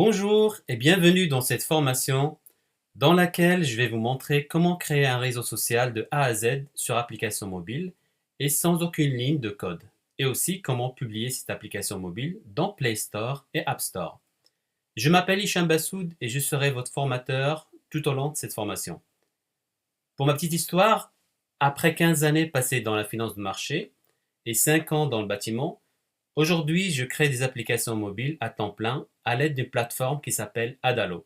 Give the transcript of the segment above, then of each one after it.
Bonjour et bienvenue dans cette formation dans laquelle je vais vous montrer comment créer un réseau social de A à Z sur application mobile et sans aucune ligne de code, et aussi comment publier cette application mobile dans Play Store et App Store. Je m'appelle Hicham Bassoud et je serai votre formateur tout au long de cette formation. Pour ma petite histoire, après 15 années passées dans la finance de marché et 5 ans dans le bâtiment, aujourd'hui je crée des applications mobiles à temps plein à l'aide d'une plateforme qui s'appelle Adalo.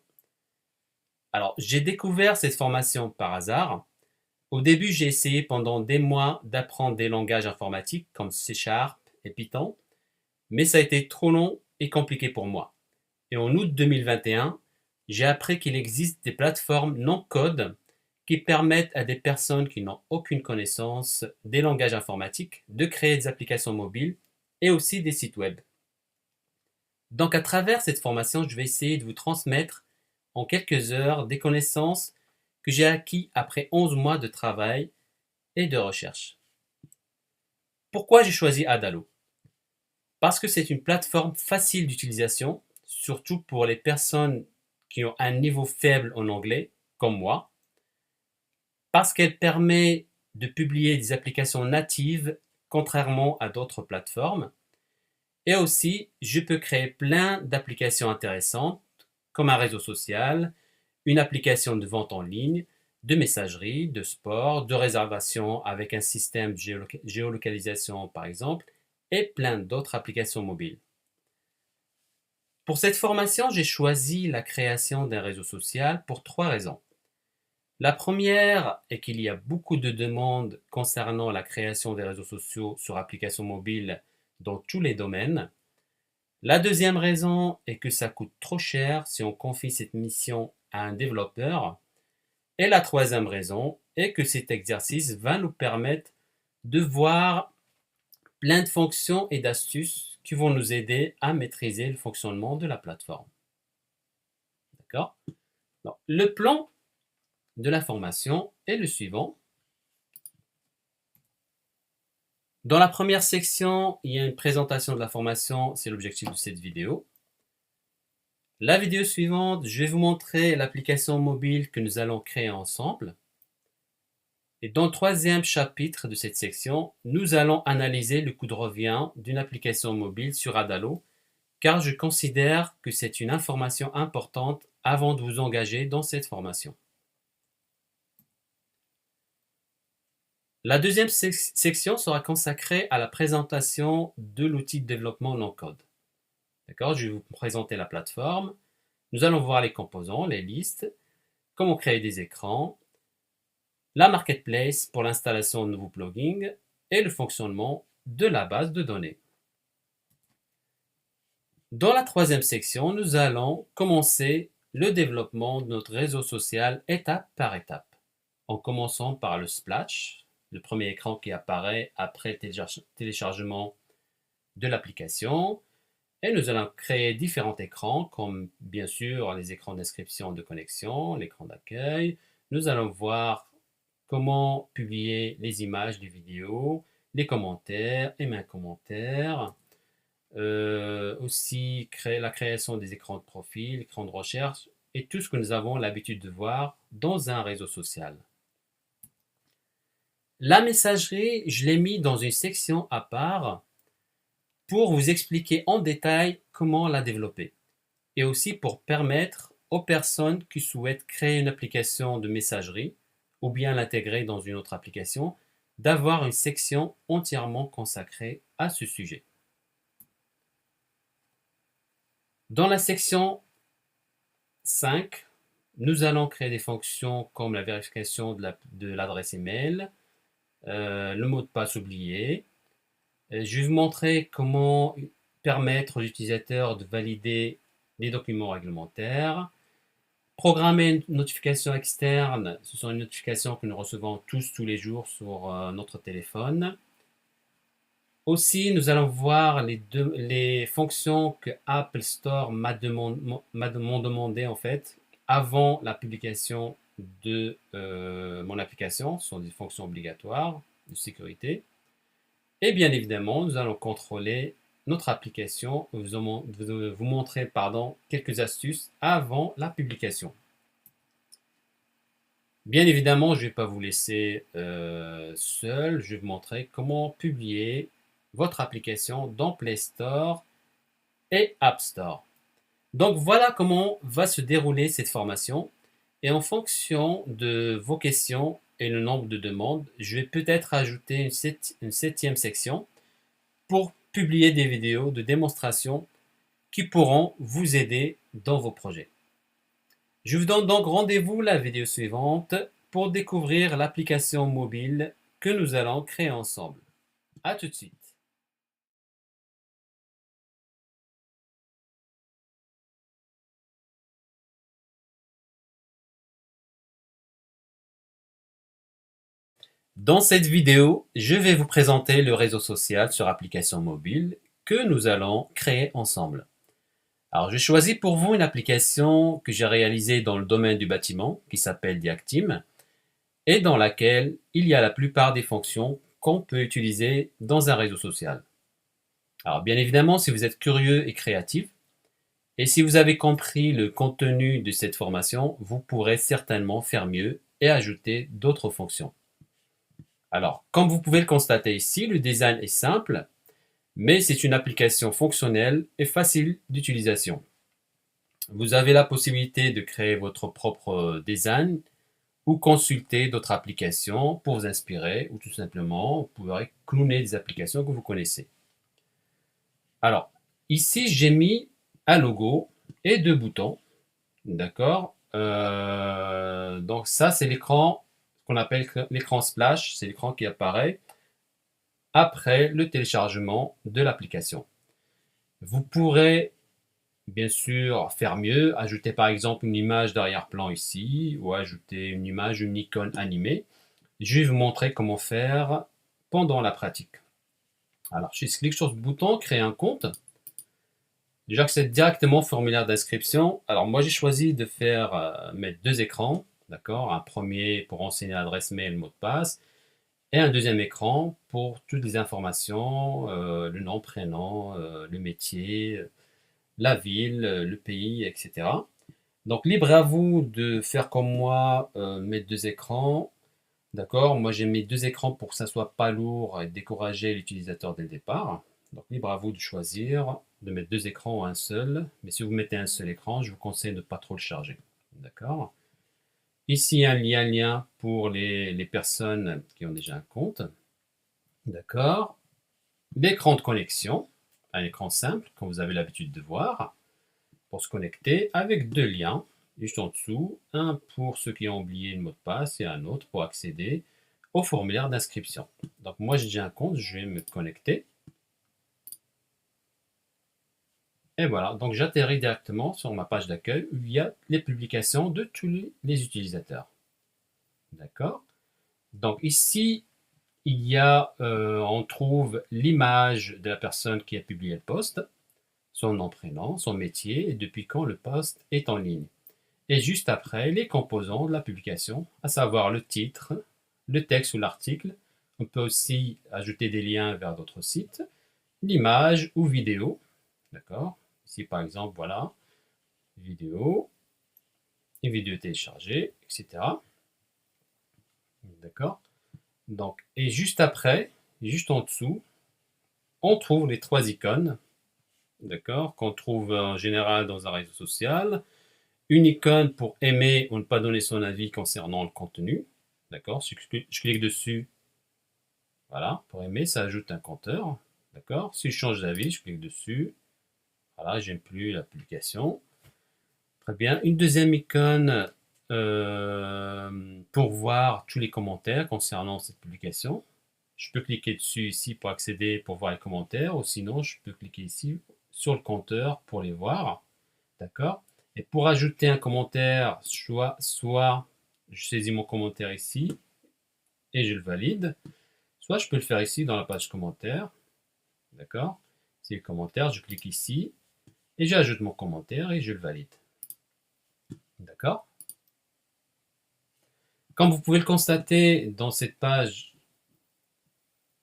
Alors, j'ai découvert cette formation par hasard. Au début, j'ai essayé pendant des mois d'apprendre des langages informatiques comme C Sharp et Python, mais ça a été trop long et compliqué pour moi. Et en août 2021, j'ai appris qu'il existe des plateformes non-code qui permettent à des personnes qui n'ont aucune connaissance des langages informatiques de créer des applications mobiles et aussi des sites web. Donc à travers cette formation, je vais essayer de vous transmettre en quelques heures des connaissances que j'ai acquis après 11 mois de travail et de recherche. Pourquoi j'ai choisi Adalo? Parce que c'est une plateforme facile d'utilisation, surtout pour les personnes qui ont un niveau faible en anglais, comme moi, parce qu'elle permet de publier des applications natives, contrairement à d'autres plateformes. Et aussi, je peux créer plein d'applications intéressantes, comme un réseau social, une application de vente en ligne, de messagerie, de sport, de réservation avec un système de géolocalisation par exemple, et plein d'autres applications mobiles. Pour cette formation, j'ai choisi la création d'un réseau social pour 3 raisons. La première est qu'il y a beaucoup de demandes concernant la création des réseaux sociaux sur applications mobiles dans tous les domaines. La deuxième raison est que ça coûte trop cher si on confie cette mission à un développeur. Et la troisième raison est que cet exercice va nous permettre de voir plein de fonctions et d'astuces qui vont nous aider à maîtriser le fonctionnement de la plateforme. D'accord? Donc, le plan de la formation est le suivant. Dans la première section, il y a une présentation de la formation, c'est l'objectif de cette vidéo. La vidéo suivante, je vais vous montrer l'application mobile que nous allons créer ensemble. Et dans le troisième chapitre de cette section, nous allons analyser le coût de revient d'une application mobile sur Adalo, car je considère que c'est une information importante avant de vous engager dans cette formation. La deuxième section sera consacrée à la présentation de l'outil de développement non-code. D'accord, je vais vous présenter la plateforme. Nous allons voir les composants, les listes, comment créer des écrans, la marketplace pour l'installation de nouveaux plugins et le fonctionnement de la base de données. Dans la troisième section, nous allons commencer le développement de notre réseau social étape par étape, en commençant par le splash, le premier écran qui apparaît après téléchargement de l'application. Et nous allons créer différents écrans, comme bien sûr les écrans d'inscription de connexion, l'écran d'accueil. Nous allons voir comment publier les images, les vidéos, les commentaires et mes commentaires. Aussi la création des écrans de profil, écrans de recherche et tout ce que nous avons l'habitude de voir dans un réseau social. La messagerie, je l'ai mis dans une section à part pour vous expliquer en détail comment la développer et aussi pour permettre aux personnes qui souhaitent créer une application de messagerie ou bien l'intégrer dans une autre application d'avoir une section entièrement consacrée à ce sujet. Dans la section 5, nous allons créer des fonctions comme la vérification de l'adresse email, le mot de passe oublié. Je vais vous montrer comment permettre aux utilisateurs de valider les documents réglementaires. Programmer une notification externe, ce sont les notifications que nous recevons tous les jours sur notre téléphone. Aussi, nous allons voir les fonctions que Apple Store m'a demandé en fait avant la publication de mon application. Ce sont des fonctions obligatoires de sécurité. Et bien évidemment, nous allons contrôler notre application, vous montrer quelques astuces avant la publication. Bien évidemment, je ne vais pas vous laisser seul, je vais vous montrer comment publier votre application dans Play Store et App Store. Donc voilà comment va se dérouler cette formation. Et en fonction de vos questions et le nombre de demandes, je vais peut-être ajouter une septième section pour publier des vidéos de démonstration qui pourront vous aider dans vos projets. Je vous donne donc rendez-vous la vidéo suivante pour découvrir l'application mobile que nous allons créer ensemble. À tout de suite. Dans cette vidéo, je vais vous présenter le réseau social sur application mobile que nous allons créer ensemble. Alors, j'ai choisi pour vous une application que j'ai réalisée dans le domaine du bâtiment qui s'appelle Diactim et dans laquelle il y a la plupart des fonctions qu'on peut utiliser dans un réseau social. Alors, bien évidemment, si vous êtes curieux et créatif, et si vous avez compris le contenu de cette formation, vous pourrez certainement faire mieux et ajouter d'autres fonctions. Alors, comme vous pouvez le constater ici, le design est simple, mais c'est une application fonctionnelle et facile d'utilisation. Vous avez la possibilité de créer votre propre design ou consulter d'autres applications pour vous inspirer ou tout simplement, vous pourrez cloner des applications que vous connaissez. Alors, ici, j'ai mis un logo et deux boutons. D'accord. Donc ça, c'est l'écran qu'on appelle l'écran splash. C'est l'écran qui apparaît après le téléchargement de l'application. Vous pourrez bien sûr faire mieux, ajouter par exemple une image d'arrière-plan ici, ou ajouter une image, une icône animée. Je vais vous montrer comment faire pendant la pratique. Alors, je clique sur ce bouton, créer un compte. J'accède directement au formulaire d'inscription. Alors moi j'ai choisi de mettre deux écrans, d'accord. Un premier pour renseigner l'adresse mail, le mot de passe, et un deuxième écran pour toutes les informations, le nom, prénom, le métier, la ville, le pays, etc. Donc libre à vous de faire comme moi, mettre deux écrans, d'accord. Moi j'ai mis deux écrans pour que ça soit pas lourd et décourager l'utilisateur dès le départ. Donc libre à vous de choisir de mettre deux écrans ou un seul. Mais si vous mettez un seul écran, je vous conseille de ne pas trop le charger. D'accord. Ici, un lien pour les personnes qui ont déjà un compte. D'accord. L'écran de connexion, un écran simple, comme vous avez l'habitude de voir, pour se connecter avec deux liens, juste en dessous. Un pour ceux qui ont oublié le mot de passe et un autre pour accéder au formulaire d'inscription. Donc moi, j'ai déjà un compte, je vais me connecter. Et voilà, donc j'atterris directement sur ma page d'accueil où il y a les publications de tous les utilisateurs. D'accord. Donc ici, on trouve l'image de la personne qui a publié le post, son nom, prénom, son métier et depuis quand le post est en ligne. Et juste après, les composants de la publication, à savoir le titre, le texte ou l'article. On peut aussi ajouter des liens vers d'autres sites, l'image ou vidéo. D'accord. Ici, par exemple, voilà, vidéo, une vidéo téléchargée, etc. D'accord. Donc, et juste après, juste en dessous, on trouve les trois icônes, d'accord, qu'on trouve en général dans un réseau social. Une icône pour aimer ou ne pas donner son avis concernant le contenu, d'accord. Si je clique dessus, voilà, pour aimer, ça ajoute un compteur, d'accord. Si je change d'avis, je clique dessus, voilà, j'aime plus la publication. Très bien. Une deuxième icône pour voir tous les commentaires concernant cette publication. Je peux cliquer dessus ici pour accéder, pour voir les commentaires, ou sinon je peux cliquer ici sur le compteur pour les voir. D'accord. Et pour ajouter un commentaire, soit je saisis mon commentaire ici et je le valide, soit je peux le faire ici dans la page commentaire. D'accord. C'est le commentaire, je clique ici et j'ajoute mon commentaire et je le valide. D'accord. Comme vous pouvez le constater dans cette page,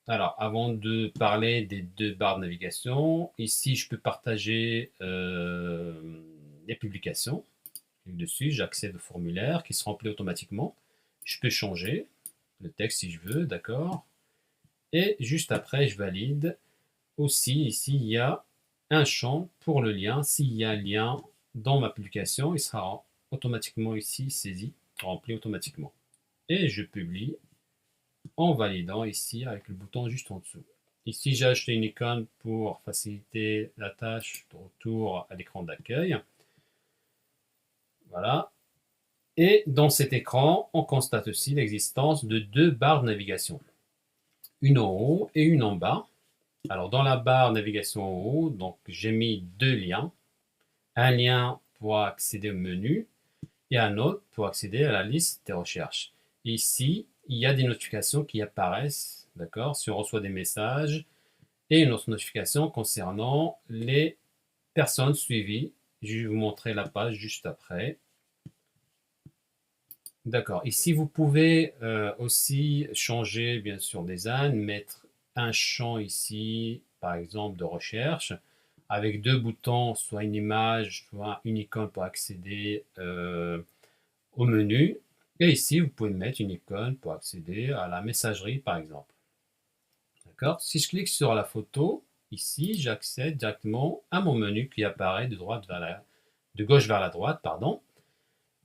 Alors, avant de parler des deux barres de navigation, ici, je peux partager les publications. Clique dessus, j'accède au formulaire qui se remplit automatiquement. Je peux changer le texte si je veux, d'accord. Et juste après, je valide. Aussi, ici, il y a un champ pour le lien. S'il y a un lien dans ma publication, il sera automatiquement ici saisi, rempli automatiquement. Et je publie en validant ici avec le bouton juste en dessous. Ici, j'ai acheté une icône pour faciliter la tâche de retour à l'écran d'accueil. Voilà. Et dans cet écran, on constate aussi l'existence de deux barres de navigation. Une en haut et une en bas. Alors, dans la barre navigation en haut, donc j'ai mis deux liens. Un lien pour accéder au menu et un autre pour accéder à la liste des recherches. Ici, il y a des notifications qui apparaissent, d'accord, si on reçoit des messages, et une autre notification concernant les personnes suivies. Je vais vous montrer la page juste après. D'accord. Ici, vous pouvez aussi changer, bien sûr, des ânes, mettre un champ ici, par exemple, de recherche, avec deux boutons, soit une image, soit une icône pour accéder au menu. Et ici, vous pouvez mettre une icône pour accéder à la messagerie, par exemple. D'accord. Si je clique sur la photo, ici, j'accède directement à mon menu qui apparaît de gauche vers la droite, pardon.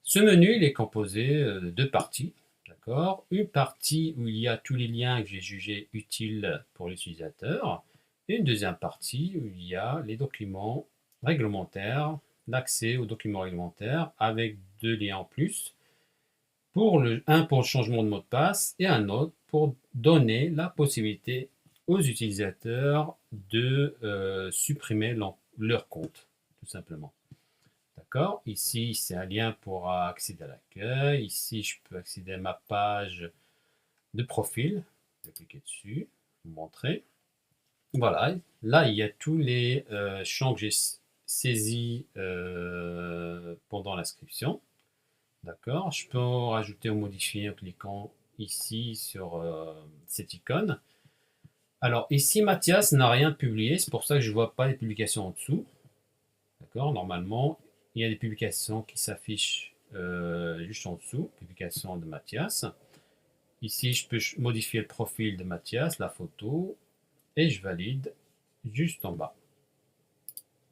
Ce menu, il est composé de deux parties. D'accord. Une partie où il y a tous les liens que j'ai jugés utiles pour l'utilisateur. Et une deuxième partie où il y a les documents réglementaires, l'accès aux documents réglementaires avec deux liens en plus. Un pour le changement de mot de passe et un autre pour donner la possibilité aux utilisateurs de supprimer leur compte, tout simplement. D'accord. Ici, c'est un lien pour accéder à l'accueil. Ici, je peux accéder à ma page de profil. Je vais cliquer dessus, vous montrer. Voilà. Là, il y a tous les champs que j'ai saisis pendant l'inscription. D'accord. Je peux en rajouter ou modifier en cliquant ici sur cette icône. Alors ici, Mathias n'a rien publié. C'est pour ça que je ne vois pas les publications en dessous. D'accord. Normalement, il y a des publications qui s'affichent juste en dessous. Publication de Mathias. Ici, je peux modifier le profil de Mathias, la photo, et je valide juste en bas.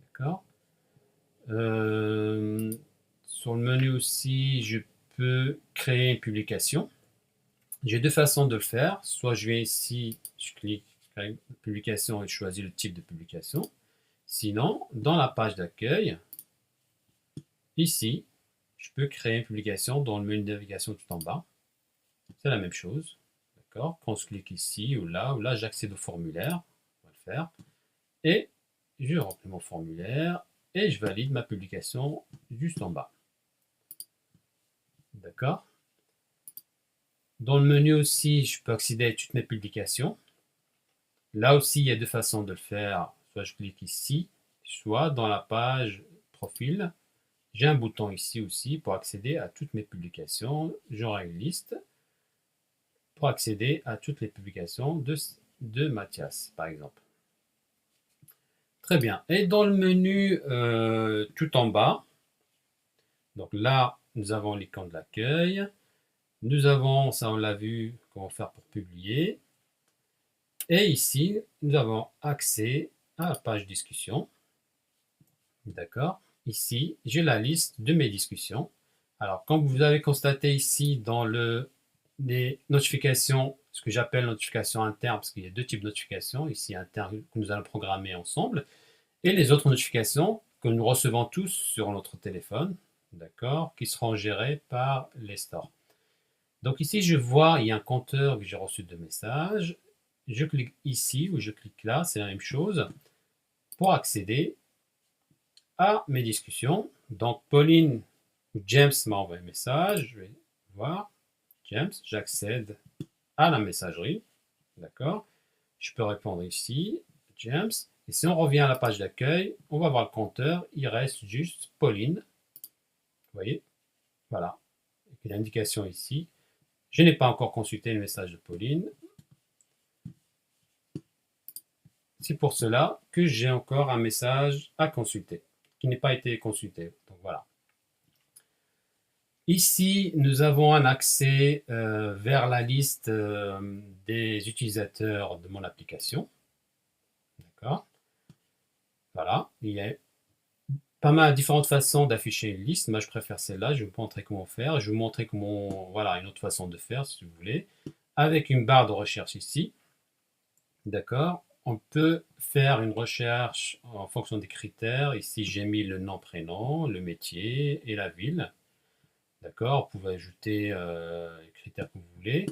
D'accord. Sur le menu aussi, je peux créer une publication. J'ai deux façons de le faire. Soit je viens ici, je clique publication et je choisis le type de publication. Sinon, dans la page d'accueil, ici, je peux créer une publication dans le menu de navigation tout en bas. C'est la même chose. D'accord. Quand je clique ici ou là j'accède au formulaire. On va le faire. Et je remplis mon formulaire et je valide ma publication juste en bas. D'accord. Dans le menu aussi, je peux accéder à toutes mes publications. Là aussi, il y a deux façons de le faire. Soit je clique ici, soit dans la page profil. J'ai un bouton ici aussi pour accéder à toutes mes publications. J'aurai une liste pour accéder à toutes les publications de Mathias, par exemple. Très bien. Et dans le menu tout en bas, donc là, nous avons l'icône de l'accueil. Nous avons, ça on l'a vu, comment faire pour publier. Et ici, nous avons accès à la page discussion. D'accord. Ici, j'ai la liste de mes discussions. Alors, comme vous avez constaté ici dans les notifications, ce que j'appelle notifications internes, parce qu'il y a deux types de notifications, ici internes que nous allons programmer ensemble, et les autres notifications que nous recevons tous sur notre téléphone, d'accord, qui seront gérées par les stores. Donc ici, je vois, il y a un compteur que j'ai reçu de messages. Je clique ici ou je clique là, c'est la même chose, pour accéder à mes discussions. Donc Pauline ou James m'a envoyé un message, je vais voir, James, j'accède à la messagerie, d'accord. Je peux répondre ici, James, et si on revient à la page d'accueil, on va voir le compteur, il reste juste Pauline, vous voyez, voilà, et l'indication ici. Je n'ai pas encore consulté le message de Pauline. C'est pour cela que j'ai encore un message à consulter, qui n'a pas été consulté. Donc voilà. Ici, nous avons un accès vers la liste des utilisateurs de mon application. D'accord. Voilà. Il y a pas mal de différentes façons d'afficher une liste. Moi, je préfère celle-là. Je vais vous montrer comment faire. Je vais vous montrer comment, voilà, une autre façon de faire, si vous voulez. Avec une barre de recherche ici. D'accord. On peut faire une recherche en fonction des critères. Ici, j'ai mis le nom, prénom, le métier et la ville. D'accord. Vous pouvez ajouter les critères que vous voulez.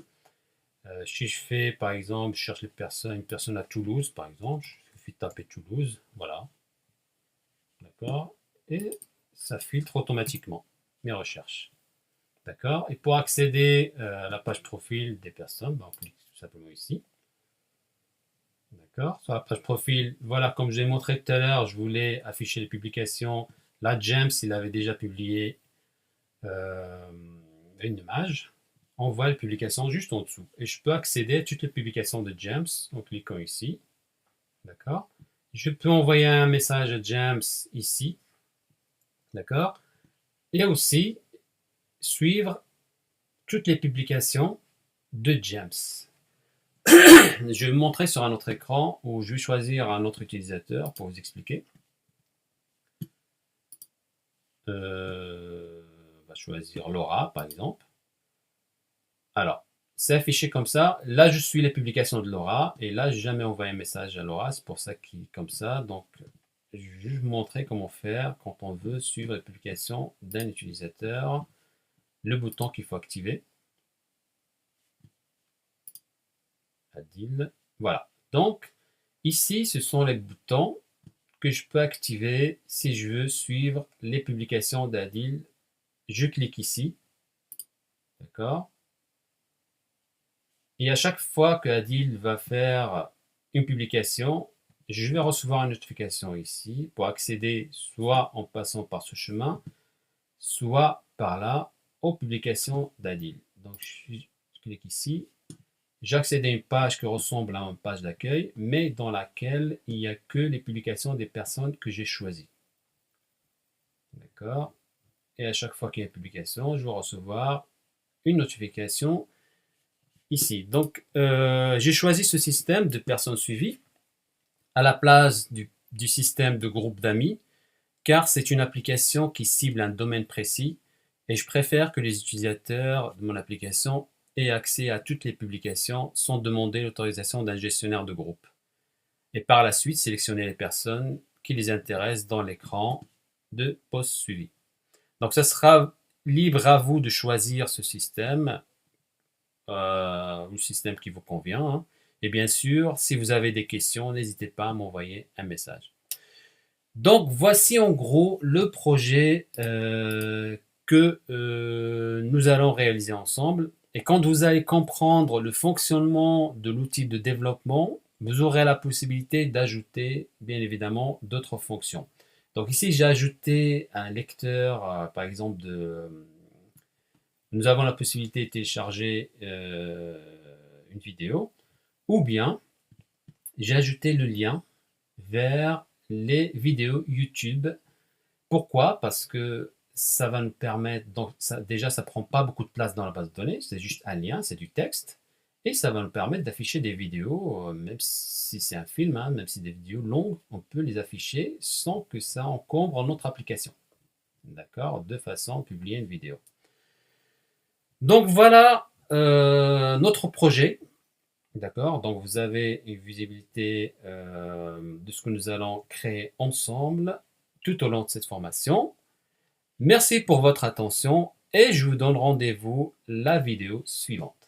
Si je fais, par exemple, je cherche une personne à Toulouse, par exemple, il suffit de taper Toulouse. Voilà. D'accord. Et ça filtre automatiquement mes recherches. D'accord. Et pour accéder à la page profil des personnes, on clique tout simplement ici. D'accord. Sur la page profil, voilà, comme j'ai montré tout à l'heure, je voulais afficher les publications. Là, James, il avait déjà publié une image. On voit les publications juste en dessous. Et je peux accéder à toutes les publications de James en cliquant ici. D'accord. Je peux envoyer un message à James ici. D'accord. Et aussi suivre toutes les publications de James. Je vais vous montrer sur un autre écran où je vais choisir un autre utilisateur pour vous expliquer. On va choisir Laura, par exemple. Alors, c'est affiché comme ça. Là, je suis les publications de Laura. Et là, je n'ai jamais envoyé un message à Laura. C'est pour ça qu'il est comme ça. Donc, je vais vous montrer comment faire quand on veut suivre les publications d'un utilisateur. Le bouton qu'il faut activer. Adil. Voilà. Donc, ici, ce sont les boutons que je peux activer si je veux suivre les publications d'Adil. Je clique ici. D'accord. Et à chaque fois que Adil va faire une publication, je vais recevoir une notification ici pour accéder soit en passant par ce chemin, soit par là aux publications d'Adil. Donc, je clique ici. J'ai accédé à une page qui ressemble à une page d'accueil, mais dans laquelle il n'y a que les publications des personnes que j'ai choisies. D'accord. Et à chaque fois qu'il y a une publication, je vais recevoir une notification ici. Donc, j'ai choisi ce système de personnes suivies à la place du système de groupe d'amis, car c'est une application qui cible un domaine précis et je préfère que les utilisateurs de mon application aient accès à toutes les publications sans demander l'autorisation d'un gestionnaire de groupe. Et par la suite, sélectionner les personnes qui les intéressent dans l'écran de post suivi. Donc, ça sera libre à vous de choisir ce système, le système qui vous convient. Hein. Et bien sûr, si vous avez des questions, n'hésitez pas à m'envoyer un message. Donc, voici en gros le projet que nous allons réaliser ensemble. Et quand vous allez comprendre le fonctionnement de l'outil de développement, vous aurez la possibilité d'ajouter, bien évidemment, d'autres fonctions. Donc ici, j'ai ajouté un lecteur, par exemple, nous avons la possibilité de télécharger une vidéo, ou bien j'ai ajouté le lien vers les vidéos YouTube. Pourquoi? Parce que ça va nous permettre, donc déjà ça prend pas beaucoup de place dans la base de données, c'est juste un lien, c'est du texte, et ça va nous permettre d'afficher des vidéos, même si c'est un film, hein, même si des vidéos longues, on peut les afficher sans que ça encombre notre application. D'accord? De façon à publier une vidéo. Donc voilà notre projet. D'accord? Donc vous avez une visibilité de ce que nous allons créer ensemble tout au long de cette formation. Merci pour votre attention et je vous donne rendez-vous la vidéo suivante.